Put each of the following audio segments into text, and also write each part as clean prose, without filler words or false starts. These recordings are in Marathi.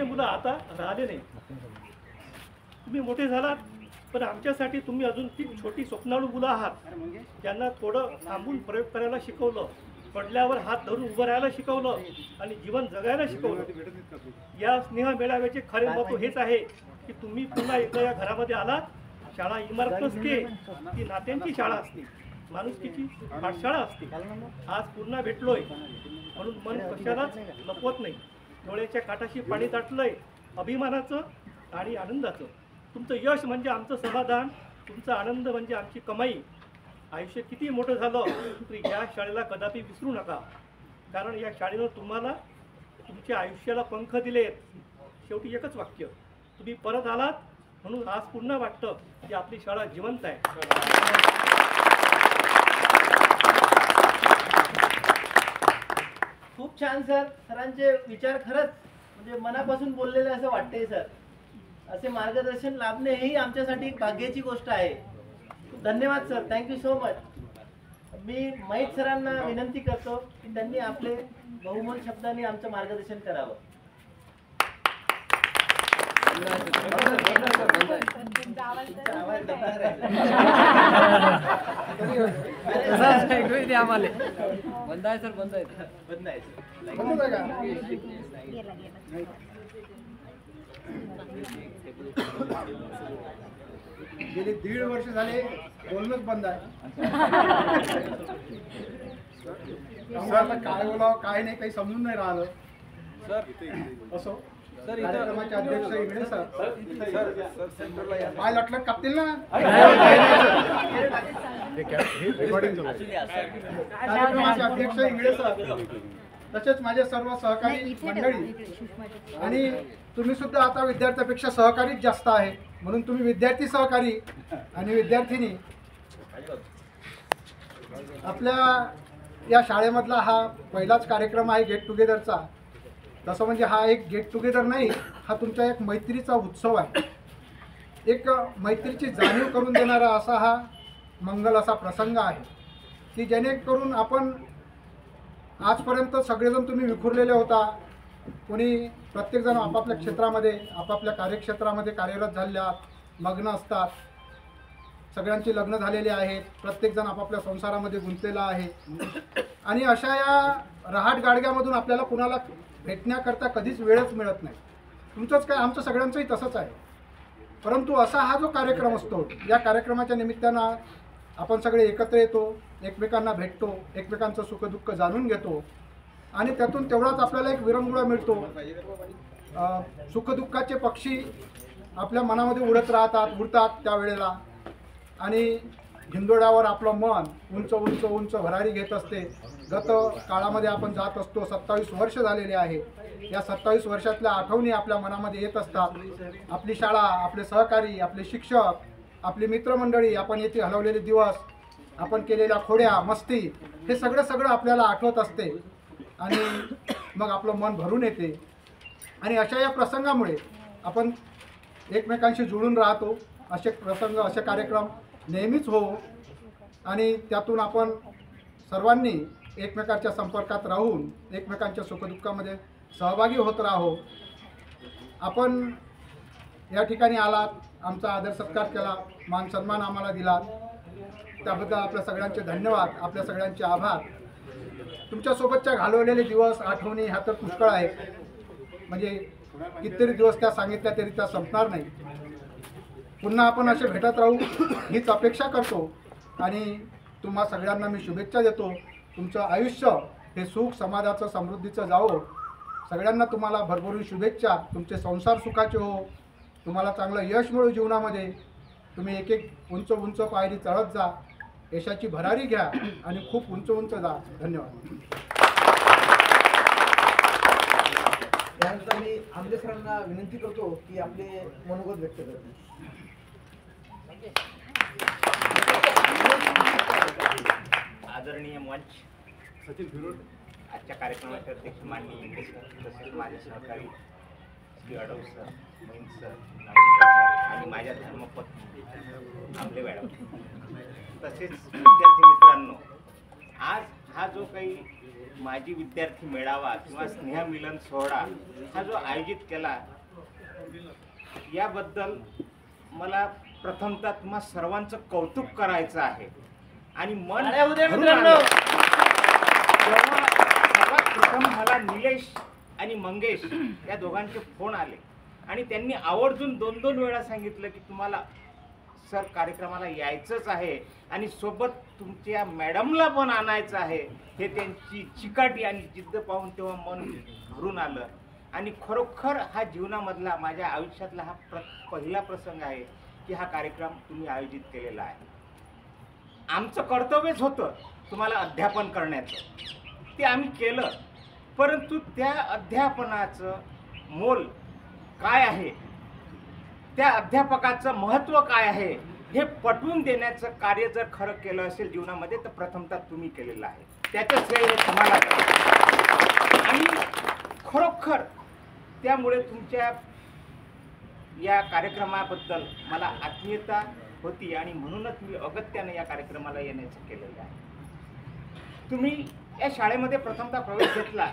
मुलं आता राहिले नाही. तुम्ही मोठे झालात, पण आमच्यासाठी तुम्ही अजून ती छोटी स्वप्नाळू मुलं आहात. त्यांना थोडं थांबून प्रयोग करायला शिकवलं, पडल्यावर हात धरून उभं राहायला शिकवलं आणि जीवन जगायला शिकवलं. या स्नेह मेळाव्याचे खरे महत्त्व हेच आहे की तुम्ही पुन्हा एकदा या घरामध्ये आलात. शाळा इमारत नसते, ती नात्यांची शाळा असते, माणुसकीची पाठशाळा असते. आज पुन्हा भेटलोय म्हणून मन कशालाच लपवत नाही. डोळ्याच्या काठाशी पाणी दाटलंय अभिमानाचं आणि आनंदाचं. तुमचं यश म्हणजे आमचं समाधान, तुमचा आनंद म्हणजे आमची कमाई. आयुष्य किती मोठं झालं तरी या शाळेला कदापि विसरू नका, कारण या शाळेनं तुम्हाला तुमच्या आयुष्याला पंख दिलेत. शेवटी एकच वाक्य, तुम्ही परत आलात म्हणून आज पुन्हा वाटतं की आपली शाळा जिवंत आहे. खूप छान सर. सरांचे विचार खरंच म्हणजे मनापासून बोललेले असं वाटतंय सर. असे मार्गदर्शन लाभणे ही आमच्यासाठी एक भाग्याची गोष्ट आहे. धन्यवाद सर, थँक्यू सो मच. मी महित सरांना विनंती करतो की त्यांनी आपले बहुमोल शब्दांनी आमचं मार्गदर्शन करावं. बंद आहे सर, बंद आहे. गेली 1.5 वर्ष झाले बोलणंच बंद आहे. काय बोलावं काय नाही, काही समजून नाही राहिलं सर. असो सर, कार्यक्रमाचे अध्यक्ष इंगळे सर काय लटलट कापतील ना. कार्यक्रमाचे अध्यक्ष इंगळे सर, तसेच माझे सर्व सहकारी मंडळी, आणि तुम्ही सुद्धा आता विद्यार्थ्यापेक्षा सहकारीच जास्त आहे, म्हणून तुम्ही विद्यार्थी सहकारी आणि विद्यार्थिनी. आपल्या या शाळेमधला हा पहिलाच कार्यक्रम आहे गेट टुगेदरचा. तसं म्हणजे हा एक गेट टुगेदर नाही, हा तुमचा एक मैत्रीचा उत्सव आहे. एक मैत्रीची जाणीव करून देणारा असा हा मंगल असा प्रसंग आहे की जेणेकरून आपण आजपर्यंत सगळेजण तुम्ही विखुरलेले होता. कोणी प्रत्येकजण आपापल्या क्षेत्रामध्ये आपापल्या कार्यक्षेत्रामध्ये कार्यरत झालेल्या मग्न असतात. सगळ्यांची लग्न झालेली आहेत, प्रत्येकजण आपापल्या संसारामध्ये गुंतलेला आहे. आणि अशा या रहाट गाडग्यामधून आपल्याला कुणाला भेटण्याकरता कधीच वेळच मिळत नाही. तुमचंच काय, आमचं सगळ्यांचंही तसंच आहे. परंतु असा हा जो कार्यक्रम असतो, या कार्यक्रमाच्या निमित्तानं आपण सगळे एकत्र येतो, एकमेकांना भेटतो, एकमेकांचं सुखदुःख जाणून घेतो आणि त्यातून तेवढाच आपल्याला एक विरंगुळा मिळतो. सुखदुःखाचे पक्षी आपल्या मनामध्ये उडतात त्यावेळेला, आणि हिंदोड्यावर आपलं मन उंच उंच उंच भरारी घेत असते. गत काळामध्ये आपण जात असतो. 27 वर्ष झालेले आहे. या 27 वर्षातल्या आठवणी आपल्या मनामध्ये येत असतात. आपली शाळा, आपले सहकारी, आपले शिक्षक, आपली मित्रमंडळी, आपण येथे हलवलेले दिवस, आपण केलेल्या खोड्या मस्ती, हे सगळं आपल्याला आठवत असते आणि मग आपलं मन भरून येते. आणि अशा या प्रसंगामुळे आपण एकमेकांशी जुळून राहतो. असे प्रसंग, असे कार्यक्रम नेहमीच हो आणि त्यातून आपण सर्वांनी एकमेकांच्या संपर्कात राहून एकमेकांच्या सुखदुःखामध्ये सहभागी होत राहो. आपण या ठिकाणी आलात, आमचा आदर सत्कार केला, मान सन्मान आम्हाला दिला, त्याबद्दल आपल्या सगळ्यांचे धन्यवाद, आपल्या सगळ्यांचे आभार. तुमच्यासोबतच्या घालवलेले दिवस, आठवणी ह्या तर पुष्कळ आहेत. म्हणजे कितीतरी दिवस त्या सांगितल्या तरी त्या संपणार नाही. पुन्हा आपण असे भेटत राहू हीच अपेक्षा करतो आणि तुम्हा सगळ्यांना मी शुभेच्छा देतो. तुमचं आयुष्य हे सुख समाधाचं समृद्धीचं जावो. सगळ्यांना तुम्हाला भरभरून शुभेच्छा. तुमचे संसार सुखाचे हो, तुम्हाला चांगलं यश मिळो जीवनामध्ये. तुम्ही एक एक उंच उंच पायरी चढत जा, यशाची भरारी घ्या आणि खूप उंच उंच जा. धन्यवाद. त्यानंतर मी आमले सरांना विनंती करतो की आपले मनोगत व्यक्त करतील. आदरणीय मंच, सचिन फिरोड, आजच्या कार्यक्रमाचे अध्यक्ष माननीय इंगळे सर, तसेच माझे सहकारी श्री अडव सर, मोहिन सर, आणि माझ्या धर्मपत्नी आमले मॅडम, तसेच विद्यार्थी मित्रांनो, आज हा जो काही माजी विद्यार्थी मेळावा किंवा स्नेहमिलन सोहळा हा जो आयोजित केला याबद्दल मला प्रथमतः तुम्हा सर्वांचं कौतुक करायचं आहे आणि मन टाळ्या होऊ द्या भरून मित्रांनो. आलं. तेव्हा सर्वात प्रथम मला निलेश आणि मंगेश या दोघांचे फोन आले आणि त्यांनी आवर्जून 2-2 वेळा सांगितलं की तुम्हाला सर कार्यक्रमाला यायचंच आहे आणि सोबत तुमच्या मॅडमला पण आणायचं आहे. हे त्यांची चिकाटी आणि जिद्द पाहून तेव्हा मन भरून आलं आणि खरोखर हा जीवनामधला माझ्या आयुष्यातला हा पहिला प्रसंग आहे की हा कार्यक्रम तुम्ही आयोजित केलेला आहे. आमचं कर्तव्यच होतं तुम्हाला अध्यापन करण्याचं, ते आम्ही केलं. परंतु त्या अध्यापनाचं मोल काय आहे, त्या अध्यापकाचं महत्त्व काय आहे हे पटवून देण्याचं कार्य जर खरं केलं असेल जीवनामध्ये तर प्रथमतः तुम्ही केलेलं आहे. त्याचं श्रेय हे तुम्हाला आहे. आणि खरोखर त्यामुळे तुमच्या या कार्यक्रमाबद्दल मला आत्मीयता होती आणि म्हणूनच मी अगत्याने या कार्यक्रमाला येण्याचं केलेलं आहे. तुम्ही या शाळेमध्ये प्रथमतः प्रवेश घेतला.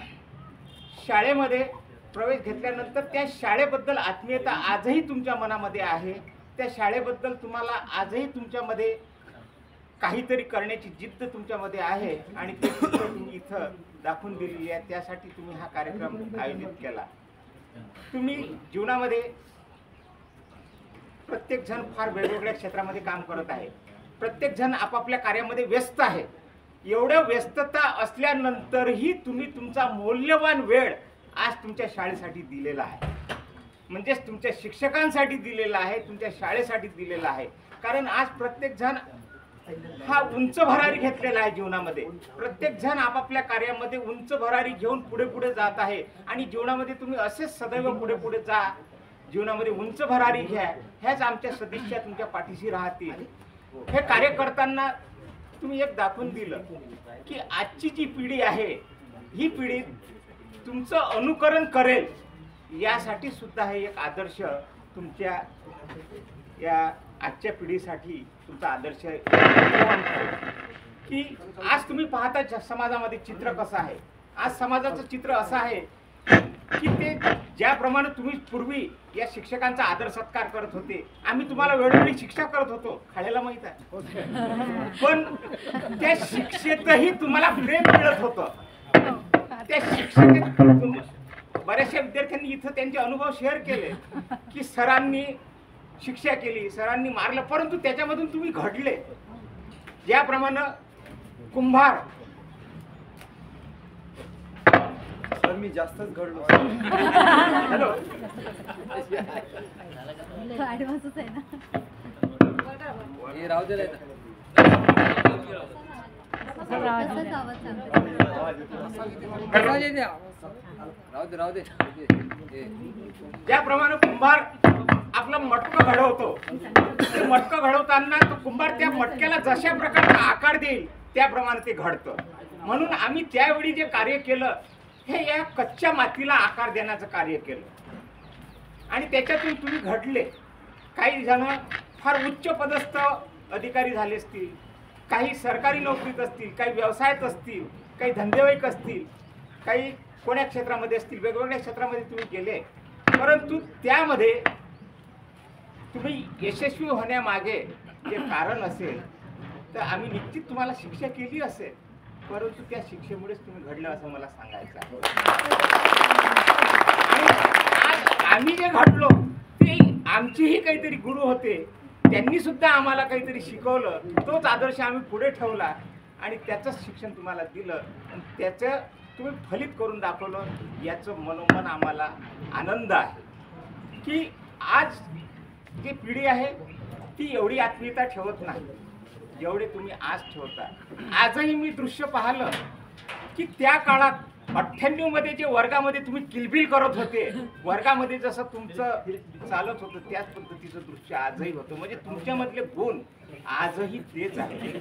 शाळेमध्ये प्रवेश घेतल्यानंतर त्या शाळेबद्दल आत्मीयता आजही तुमच्या मनामध्ये आहे. त्या शाळेबद्दल तुम्हाला आजही तुमच्यामध्ये काहीतरी करण्याची जिद्द तुमच्यामध्ये आहे आणि ते तुम्ही इथं दाखवून दिलेली आहे. त्यासाठी तुम्ही हा कार्यक्रम आयोजित केला. तुम्ही जीवनामध्ये प्रत्येक जण फार वेगवेगळ्या क्षेत्रामध्ये काम करत आहे. प्रत्येक जण आपापल्या कार्यामध्ये व्यस्त आहे. एवढ्या व्यस्तता असल्यानंतरही तुम्ही तुमचा मौल्यवान वेळ आज तुमच्या शाळेसाठी दिलेला आहे. म्हणजेच तुमच्या शिक्षकांसाठी दिलेला आहे, तुमच्या शाळेसाठी दिलेला आहे. कारण आज प्रत्येक जण हा उंच भरारी घेतलेला आहे जीवनामध्ये. प्रत्येक जण आपापल्या कार्यामध्ये उंच भरारी घेऊन पुढे पुढे जात आहे आणि जीवनामध्ये तुम्ही असेच सदैव पुढे पुढे जा, जीवनामध्ये उंच भरारी घ्या. ह्याच आमच्या सदिच्छा तुमच्या पाठीशी राहतील. हे कार्य करताना तुम्ही एक दाखवून दिलं की आजची जी पिढी आहे ही पिढी तुमचं अनुकरण करेल. यासाठी सुद्धा हे एक आदर्श तुमच्या या आजच्या पिढीसाठी तुमचा आदर्श की आज तुम्ही पाहता समाजामध्ये चित्र कसं आहे. आज समाजाचं चित्र असं आहे की ते ज्याप्रमाणे तुम्ही पूर्वी या शिक्षकांचा आदर सत्कार करत होते, आम्ही तुम्हाला वेळोवेळी शिक्षा करत होतो, खाण्याला माहित आहे, पण त्या शिक्षेतही तुम्हाला प्रेम मिळत होतं. त्या शिक्षकेत बऱ्याचशा विद्यार्थ्यांनी इथं त्यांचे अनुभव शेअर केले की सरांनी शिक्षा केली, सरांनी मारलं, परंतु त्याच्यामधून तुम्ही घडले. ज्याप्रमाणे कुंभार सर मी जास्तच घडलो. हॅलो ऍडव्हान्सच आहे ना. हे राहू दे तसाच आवाज सांगतो. राहू दे. ज्याप्रमाणे कुंभार आपलं मटकं घडवतो, ते मटकं घडवताना तो कुंभार त्या मटक्याला जशा प्रकारचा आकार देईल त्याप्रमाणे ते घडतं. म्हणून आम्ही त्यावेळी जे कार्य केलं हे या कच्च्या मातीला आकार देण्याचं कार्य केलं आणि त्याच्यातून तुम्ही घडले. काही जण फार उच्च पदस्थ अधिकारी झाले असतील, काही सरकारी नोकरीत असतील, काही व्यवसायात असतील, काही धंदेवाईक असतील, काही कोण्या क्षेत्रामध्ये असतील, वेगवेगळ्या क्षेत्रामध्ये तुम्ही गेले. परंतु त्यामध्ये तुम्ही यशस्वी होण्यामागे जे कारण असेल तर आम्ही निश्चित तुम्हाला शिक्षा केली असेल, परंतु त्या शिक्षेमुळेच तुम्ही घडलं असं मला सांगायचं आहे. आज आम्ही जे घडलो ते आमचेही काहीतरी गुरु होते, त्यांनी सुद्धा आम्हाला काहीतरी शिकवलं. तोच आदर्श आम्ही पुढे ठेवला आणि त्याचंच शिक्षण तुम्हाला दिलं आणि त्याचं तुम्ही फलित करून दाखवलं. याचं मनोमन आम्हाला आनंद आहे की आज जी पिढी आहे ती एवढी आत्मीयता ठेवत नाही जेवढे तुम्ही आज ठेवता. आजही मी दृश्य पाहिलं की त्या काळात 98 मध्ये जे वर्गामध्ये तुम्ही किलबिल करत होते, वर्गामध्ये जसं तुमचं चालत होतं त्याच पद्धतीचं दृश्य आजही होतं. म्हणजे तुमच्यामधले गुण आजही तेच आहे.